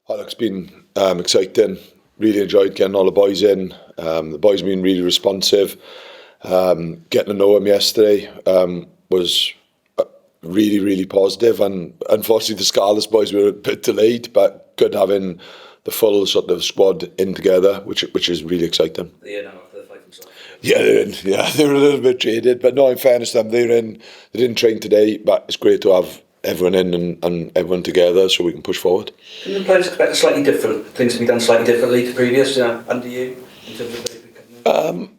Oh, look, it's been exciting. Really enjoyed getting all the boys in. The boys have been really responsive. Getting to know them yesterday was really, really positive. And unfortunately, the Scarlets boys were a bit delayed, but good having the full sort of squad in together, which is really exciting. Yeah, no, after the fight themselves. Yeah, they're in. Yeah, they were a little bit jaded, but no, in fairness to them, they're in. They didn't train today, but it's great to have everyone in and everyone together so we can push forward. Can the players expect slightly different things to be done slightly differently to previous, under you, in terms of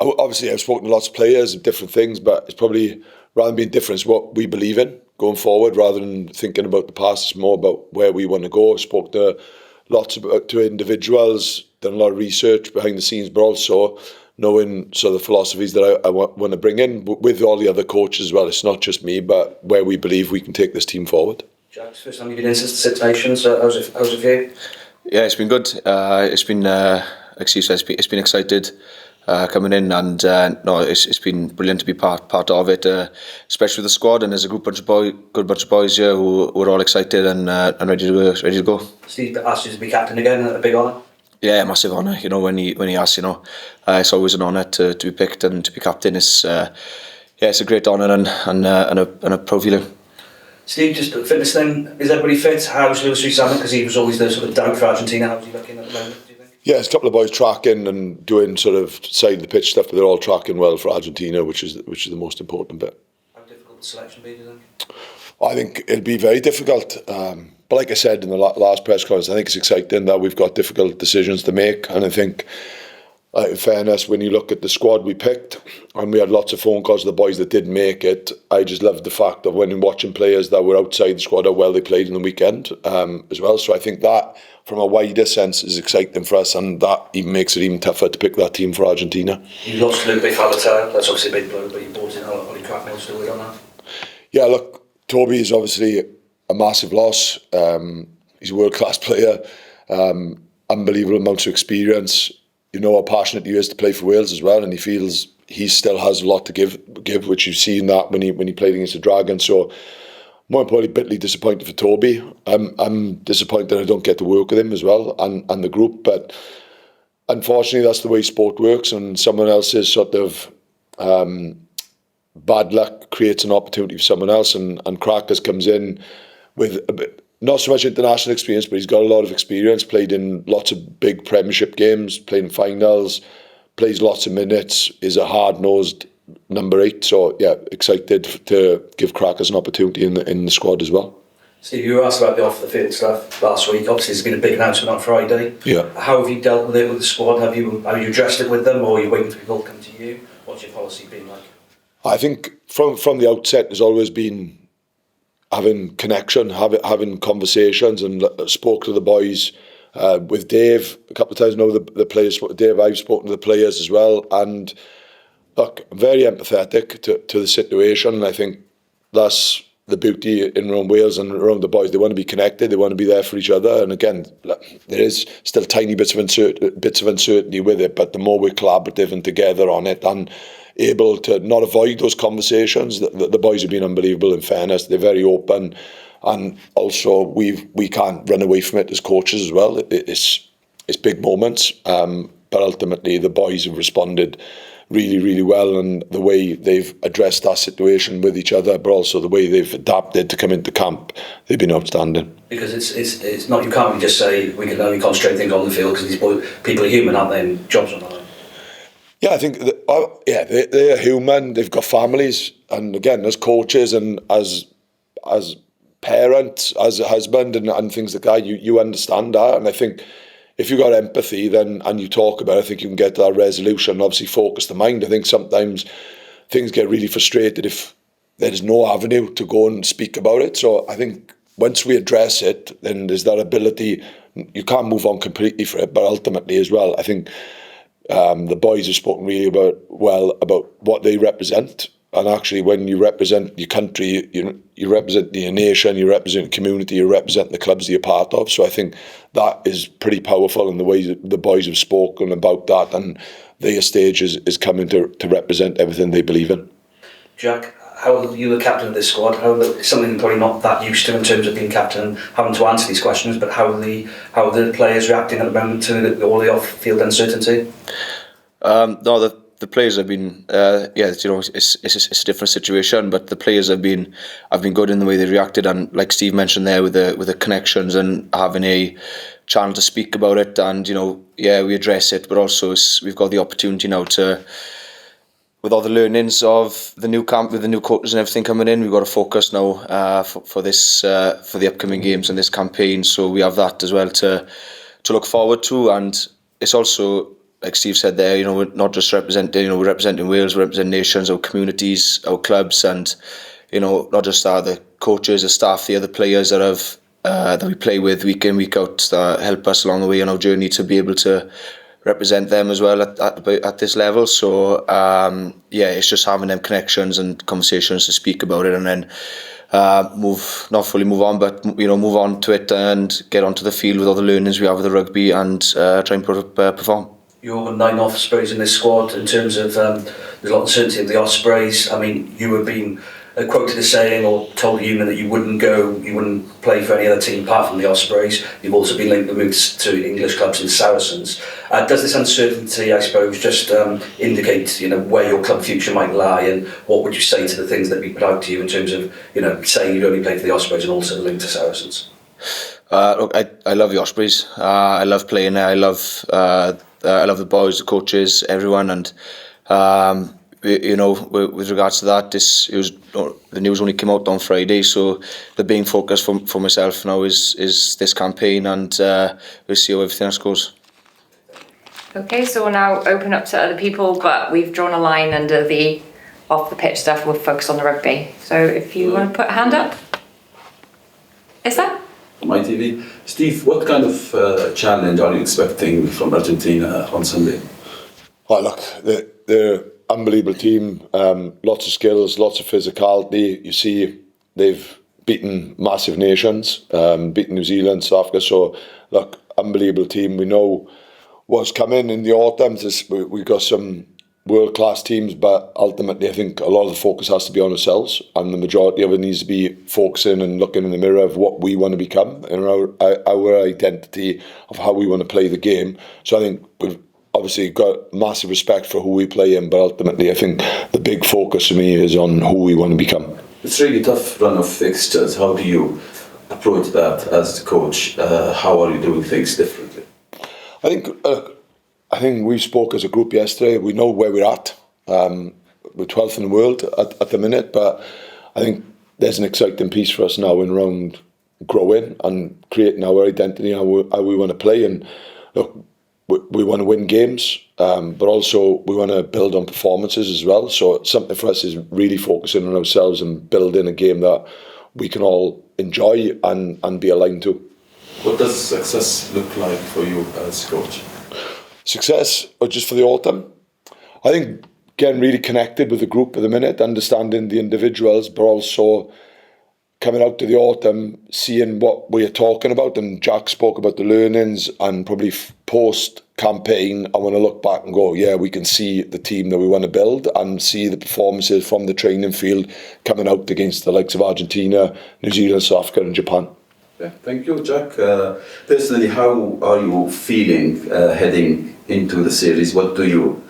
Obviously, I've spoken to lots of players of different things, but it's probably, rather than being different, it's what we believe in going forward rather than thinking about the past. It's more about where we want to go. Spoke to to individuals, done a lot of research behind the scenes, but also knowing the philosophies that I want to bring in with all the other coaches as well. It's not just me, but where we believe we can take this team forward. Jack, first time you've been in since the Six Nations, how's it for you? Yeah, it's been good. It's been it's been excited coming in, and it's been brilliant to be part of it, especially with the squad. And there's a good bunch of boys here who are all excited and ready to go. Steve asked you to be captain again, a big honour. Yeah, massive honour. When he asks, it's always an honour to be picked and to be captain. It's it's a great honour and a proud feeling. Steve, just the fitness thing, is everybody fit? How's Lewis Rees-Zammit? Because he was always the sort of doubt for Argentina. How's he looking at the moment, do you think? Yeah, there's a couple of boys tracking and doing sort of side of the pitch stuff, but they're all tracking well for Argentina, which is the most important bit. How difficult will the selection be, do you think? I think it'll be very difficult. But like I said in the last press conference, I think it's exciting that we've got difficult decisions to make. And I think, in fairness, when you look at the squad we picked, and we had lots of phone calls to the boys that did make it, I just loved the fact that when watching players that were outside the squad, how well they played in the weekend as well. So I think that, from a wider sense, is exciting for us, and that even makes it even tougher to pick that team for Argentina. You lost Luke Bifalata, that's obviously a big blow, but you brought in Ollie Cracknell still on that. Yeah, look, Toby is obviously a massive loss. He's a world-class player, unbelievable amounts of experience. You know how passionate he is to play for Wales as well, and he feels he still has a lot to give, which you've seen that when he played against the Dragons. So, more importantly, bitterly disappointed for Toby. I'm disappointed I don't get to work with him as well and the group, but unfortunately that's the way sport works, and someone else's sort of bad luck creates an opportunity for someone else, and Crackers comes in with a bit, not so much international experience, but he's got a lot of experience, played in lots of big Premiership games, played in finals, plays lots of minutes, is a hard-nosed number 8. So, yeah, excited to give Crackers an opportunity in the squad as well. Steve, you were asked about the off-the-field stuff last week. Obviously, there's been a big announcement on Friday. Yeah. How have you dealt with it with the squad? Have you addressed it with them, or are you waiting for people to come to you? What's your policy been like? I think from the outset, there's always been having connection, having conversations, and spoke to the boys with Dave a couple of times. Know the players spoke to Dave. I've spoken to the players as well, and look, I'm very empathetic to the situation, and I think that's the beauty in around Wales and around the boys. They want to be connected, they want to be there for each other, and again, there is still tiny bits of uncertainty with it, but the more we're collaborative and together on it and able to not avoid those conversations, the boys have been unbelievable. In fairness, they're very open, and also we can't run away from it as coaches as well. It's big moments, but ultimately the boys have responded really, really well, and the way they've addressed that situation with each other, but also the way they've adapted to come into camp, they've been outstanding. Because it's not, you can't just say we can only concentrate things on the field, because these people are human, aren't they, and jobs on the line. Yeah, I think they're human. They've got families, and again, as coaches and as parents, as a husband, and things like that, you understand that. And I think if you've got empathy, then and you talk about it, I think you can get to that resolution. And obviously, focus the mind. I think sometimes things get really frustrated if there's no avenue to go and speak about it. So I think once we address it, then there's that ability. You can't move on completely for it, but ultimately as well, I think. The boys have spoken really about what they represent, and actually when you represent your country, you represent your nation, you represent your community, you represent the clubs that you're part of. So I think that is pretty powerful in the way that the boys have spoken about that, and their stage is coming to represent everything they believe in. Jack, how you the captain of this squad, something you're probably not that used to in terms of being captain and having to answer these questions, but how are the players reacting at the moment to all the off-field uncertainty? No, the players have been, it's a different situation, but the players have been good in the way they reacted, and like Steve mentioned there, with the connections and having a channel to speak about it, and we address it, but also we've got the opportunity now to, with all the learnings of the new camp, with the new coaches and everything coming in, we've got to focus now for the upcoming games and this campaign. So we have that as well to look forward to, and it's also, like Steve said there, we're not just representing, we're representing Wales, we're representing nations, our communities, our clubs, and not just the coaches, the staff, the other players that we play with week in, week out, that help us along the way on our journey to be able to represent them as well at this level. So it's just having them connections and conversations to speak about it, and then not fully move on, but move on to it and get onto the field with all the learnings we have with the rugby and try and perform. Your 9 Ospreys in this squad, in terms of there's a lot of uncertainty of the Ospreys. I mean, you have been quoted as saying, or told the union, that you wouldn't play for any other team apart from the Ospreys. You've also been linked to moves to English clubs and Saracens. Does this uncertainty, I suppose, just indicate where your club future might lie, and what would you say to the things that we put out to you in terms of saying you'd only play for the Ospreys and also linked to Saracens? Look, I love the Ospreys. I love playing there. I love the boys, the coaches, everyone, and with regards to that, the news only came out on Friday, so the main focus for myself now is this campaign, and we'll see how everything else goes. Okay, so we'll now open up to other people, but we've drawn a line under the off the pitch stuff. We'll focus on the rugby. So if you want to put a hand up. Is that? On my TV. Steve, what kind of challenge are you expecting from Argentina on Sunday? Oh, look, they're unbelievable team, lots of skills, lots of physicality. You see, they've beaten massive nations, beaten New Zealand, South Africa. So, look, unbelievable team. We know what's coming in the autumn. We've got some world-class teams, but ultimately I think a lot of the focus has to be on ourselves, and the majority of it needs to be focusing and looking in the mirror of what we want to become and our identity of how we want to play the game. So I think we've obviously got massive respect for who we play in, but ultimately I think the big focus for me is on who we want to become. It's really tough run of fixtures. How do you approach that as the coach? How are you doing things differently? I think we spoke as a group yesterday. We know where we're at. We're 12th in the world at the minute, but I think there's an exciting piece for us now in around growing and creating our identity, how we want to play. And look, we want to win games, but also we want to build on performances as well. So something for us is really focusing on ourselves and building a game that we can all enjoy and be aligned to. What does success look like for you as coach? Success, or just for the autumn? I think getting really connected with the group at the minute, understanding the individuals, but also coming out to the autumn, seeing what we are talking about. And Jack spoke about the learnings, and probably post-campaign, I want to look back and go, yeah, we can see the team that we want to build and see the performances from the training field coming out against the likes of Argentina, New Zealand, South Africa and Japan. Yeah, thank you, Jack. Personally, how are you feeling heading into the series? What do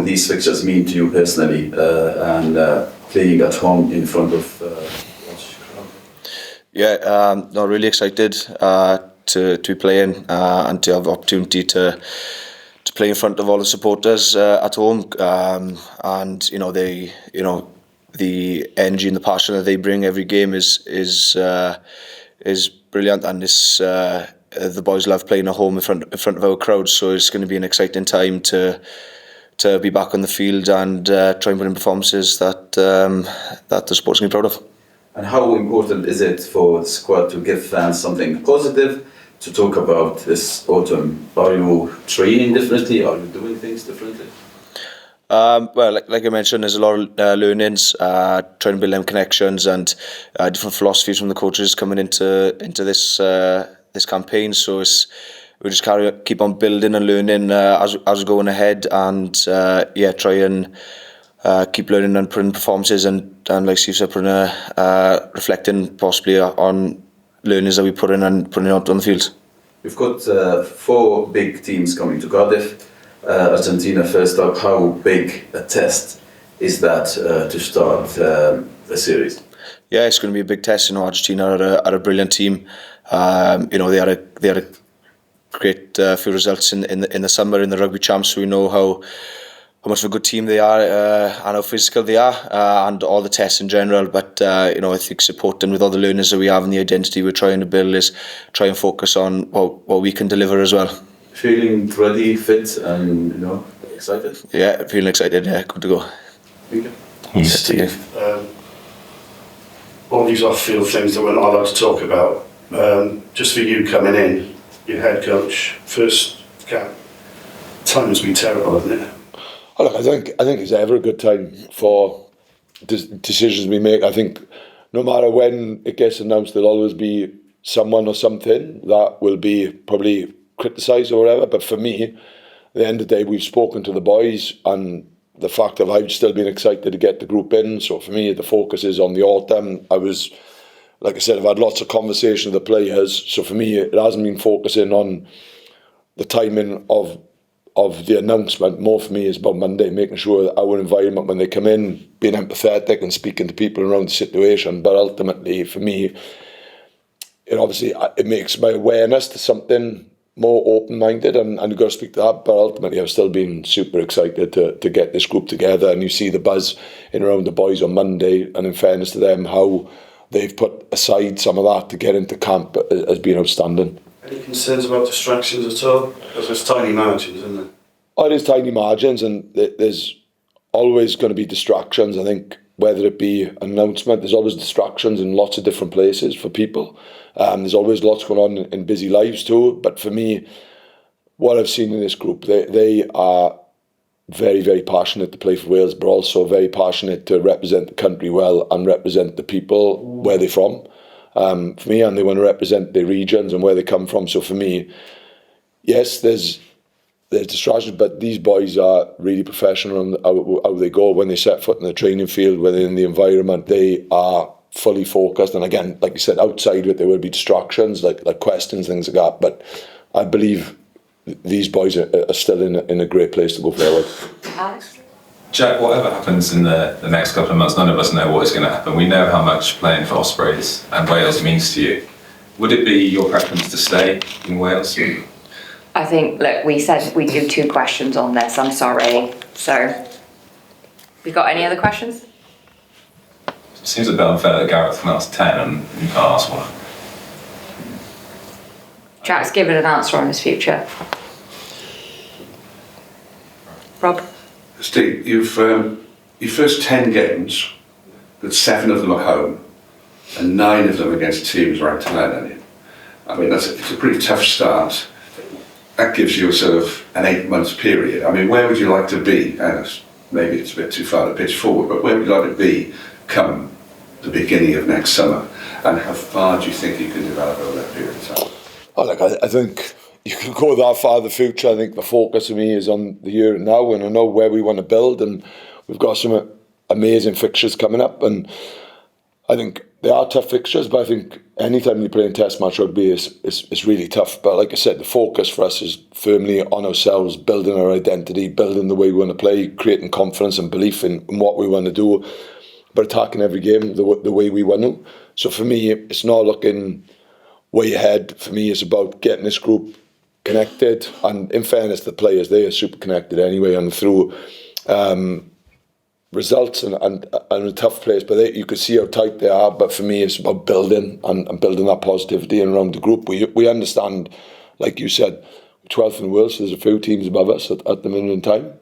these fixtures mean to you personally, and playing at home in front of large crowd? Yeah, really excited to be playing and to have the opportunity to play in front of all the supporters at home, and the energy and the passion that they bring every game is brilliant, and the boys love playing at home in front of our crowd. So it's going to be an exciting time to be back on the field and try and win performances that the sport's going to be proud of. And how important is it for the squad to give fans something positive to talk about this autumn? Are you training differently? Are you doing things differently? Well, like I mentioned, there's a lot of learnings, trying to build them connections and different philosophies from the coaches coming into this campaign. So we just keep on building and learning as we're going ahead, and try and keep learning and putting performances and like Steve said, reflecting possibly on learnings that we put in and putting out on the field. We've got 4 big teams coming to Cardiff. Argentina first up. How big a test is that to start the series? Yeah, it's going to be a big test. Argentina are a brilliant team. They had a great few results in the summer in the rugby champs. So we know how much of a good team they are and how physical they are, and all the tests in general. But I think supporting with all the learners that we have and the identity we're trying to build is try and focus on what we can deliver as well. Feeling ready, fit, and excited? Yeah, feeling excited. Yeah, good to go. Thank you. Steve, all these off-field things that we're not allowed to talk about. Just for you coming in, your head coach, first cap, time has been terrible, hasn't it? Oh, look, I think it's ever a good time for decisions we make. I think no matter when it gets announced, there'll always be someone or something that will be probably criticised or whatever. But for me, at the end of the day, we've spoken to the boys, and the fact that I've still been excited to get the group in. So for me, the focus is on the autumn. Like I said, I've had lots of conversation with the players. So for me, it hasn't been focusing on the timing of the announcement. More for me is about Monday, making sure that our environment when they come in, being empathetic and speaking to people around the situation. But ultimately, for me, it makes my awareness to something more open-minded, and you've got to speak to that. But ultimately, I've still been super excited to get this group together, and you see the buzz in around the boys on Monday, and in fairness to them, how they've put aside some of that to get into camp has been outstanding. Any concerns about distractions at all? Because there's tiny margins, isn't there? Oh, there's tiny margins, and there's always going to be distractions. I think whether it be an announcement, there's always distractions in lots of different places for people. There's always lots going on in busy lives too. But for me, what I've seen in this group, they are very, very passionate to play for Wales, but also very passionate to represent the country well and represent the people where they're from. For me, and they want to represent their regions and where they come from. So for me, yes, there's distractions, but these boys are really professional in how they go. When they set foot in the training field, when they're in the environment, they are fully focused. And again, like you said, outside of it, there will be distractions, like questions, things like that. But I believe these boys are still in a great place to go forward. Alex? Jack, whatever happens in the next couple of months, none of us know what is going to happen. We know how much playing for Ospreys and Wales means to you. Would it be your preference to stay in Wales? I think, look, we said we'd do 2 questions on this, I'm sorry. So, we got any other questions? It seems a bit unfair that Gareth can ask 10 and you can't ask one. Jack's given an answer on his future. Rob? Steve, your first 10 games, but 7 of them at home, and 9 of them against teams ranked higher than you. I mean, it's a pretty tough start. That gives you a sort of an 8-month period. I mean, where would you like to be? And maybe it's a bit too far to pitch forward, but where would you like to be come the beginning of next summer? And how far do you think you can develop over that period of time? Oh, look, I think you can go that far in the future. I think the focus of me is on the here and now, and I know where we want to build, and we've got some amazing fixtures coming up, and I think they are tough fixtures, but I think anytime you play in test match rugby is really tough. But like I said, the focus for us is firmly on ourselves, building our identity, building the way we want to play, creating confidence and belief in what we want to do, but attacking every game the way we want to. So for me, it's not looking way ahead. For me, it's about getting this group connected, and in fairness to the players, they are super connected anyway, and through results and a tough place, but you can see how tight they are. But for me, it's about building and building that positivity around the group. We understand, like you said, 12th in the world, so there's a few teams above us at the minute in time.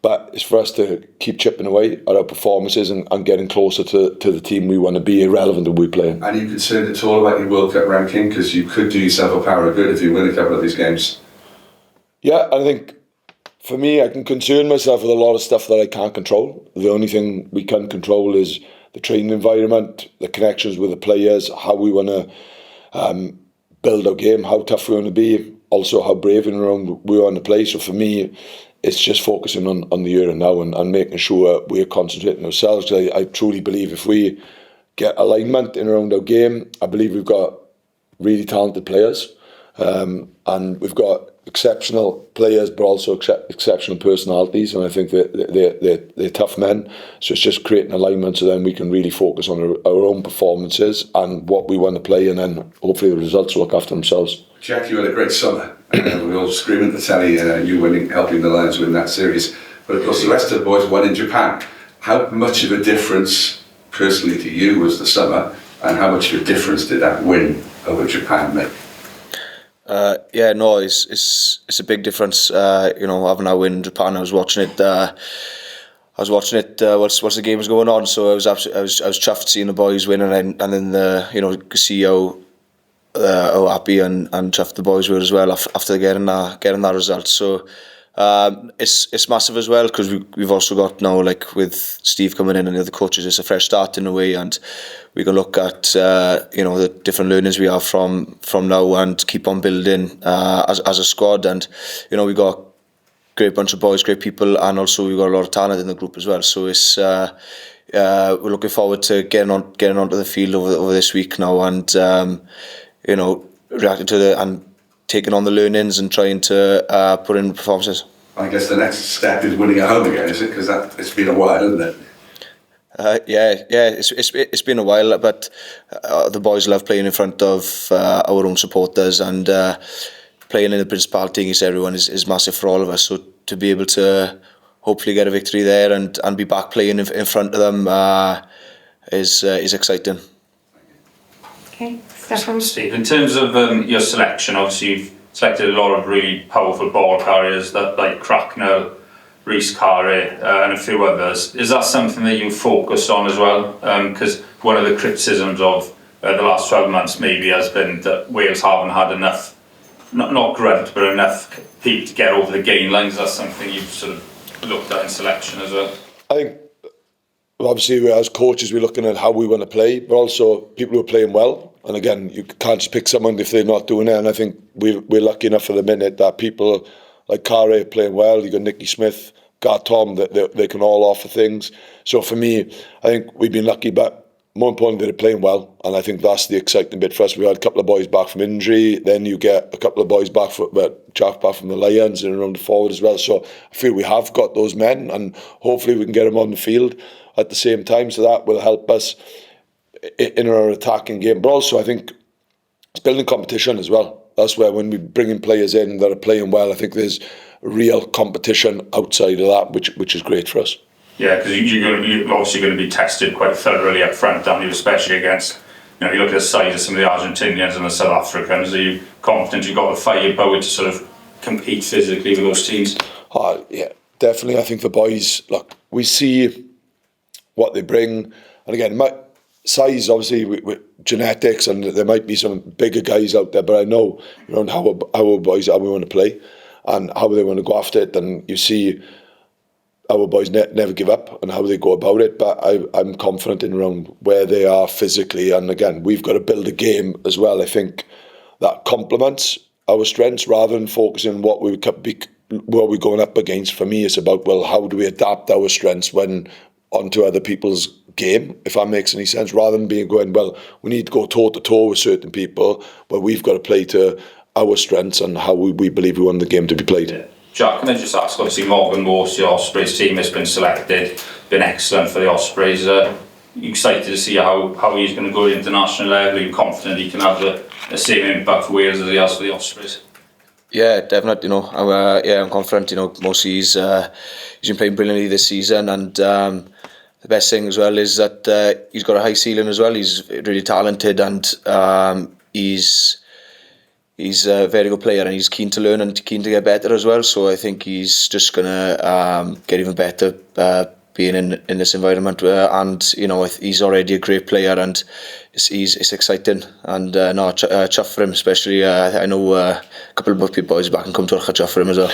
But it's for us to keep chipping away at our performances and getting closer to the team we want to be, irrelevant of who we play. Are you concerned at all about your World Cup ranking? Because you could do yourself a power of good if you win a couple of these games. Yeah, I think for me, I can concern myself with a lot of stuff that I can't control. The only thing we can control is the training environment, the connections with the players, how we want to build our game, how tough we want to be, also how brave and around we want to play. So for me, it's just focusing on the here and now and making sure we're concentrating ourselves. I truly believe if we get alignment in around our game, I believe we've got really talented players, and we've got exceptional players, but also exceptional personalities. And I think that they're tough men. So it's just creating alignment so then we can really focus on our own performances and what we want to play, and then hopefully the results will look after themselves. Jack, you had a great summer. We were all screaming at the telly, you winning, helping the Lions win that series. But of course, the rest of the boys won in Japan. How much of a difference, personally to you, was the summer, and how much of a difference did that win over Japan make? It's a big difference. Having that win in Japan, I was watching it whilst the game was going on. So I was chuffed seeing the boys win, and then you could see how happy and chuffed the boys were as well after getting that result. So it's massive as well, because we've also got now, like with Steve coming in and the other coaches, it's a fresh start in a way, and we can look at the different learnings we have from now and keep on building as a squad. And we got great bunch of boys, great people, and also we've got a lot of talent in the group as well. So it's we're looking forward to getting onto the field over this week now, and reacting to and taking on the learnings and trying to put in performances. I guess the next step is winning at home again, is it? Because it's been a while, hasn't it? It's been a while, but the boys love playing in front of our own supporters, and playing in the Principality against everyone is massive for all of us. So to be able to hopefully get a victory there and be back playing in front of them is exciting. Okay, Stefan. Steve, in terms of your selection, obviously you've selected a lot of really powerful ball carriers like Cracknell, Rhys Carey, and a few others. Is that something that you focus on as well? Because one of the criticisms of the last 12 months maybe has been that Wales haven't had enough, not grunt, but enough people to get over the gain lines. That's something you've sort of looked at in selection as well? I think obviously as coaches we're looking at how we want to play, but also people who are playing well. And again, you can't just pick someone if they're not doing it. And I think we're lucky enough for the minute that people like Carey are playing well. You got Nicky Smith, Tom, that they can all offer things. So for me, I think we've been lucky, but more importantly, they're playing well. And I think that's the exciting bit for us. We had a couple of boys back from injury. Then you get a couple of boys back Jack back from the Lions and around the forward as well. So I feel we have got those men, and hopefully we can get them on the field at the same time. So that will help us in our attacking game. But also I think it's building competition as well. That's where when we bring in players in that are playing well, I think there's real competition outside of that, which is great for us. Yeah, because you're obviously going to be tested quite thoroughly up front, aren't you? Especially against, you look at the size of some of the Argentinians and the South Africans. Are you confident you've got the firepower to sort of compete physically with those teams? Yeah, definitely. I think the boys, look, we see what they bring, and again, size obviously with genetics, and there might be some bigger guys out there, but I know around how our boys, how we want to play and how they want to go after it, and you see our boys never give up and how they go about it. But I'm confident in around where they are physically, and again, we've got to build a game as well, I think, that complements our strengths rather than focusing on what we're going up against. For me, it's about, well, how do we adapt our strengths when onto other people's game, if that makes any sense, rather than going, well, we need to go toe-to-toe with certain people, but we've got to play to our strengths and how we believe we want the game to be played. Yeah. Jack, can I just ask, obviously Morgan Morse, the Ospreys team, has been selected, been excellent for the Ospreys. You excited to see how he's going to go to international level? Are you confident he can have the same impact for Wales as he has for the Ospreys? Yeah, definitely. I'm confident. Morse, he's been playing brilliantly this season, and the best thing as well is that he's got a high ceiling as well. He's really talented, and he's a very good player, and he's keen to learn and keen to get better as well. So I think he's just gonna get even better being in this environment. And he's already a great player, and it's exciting. And chuff for him, especially. I know a couple of boys back and come to chuff for him as well.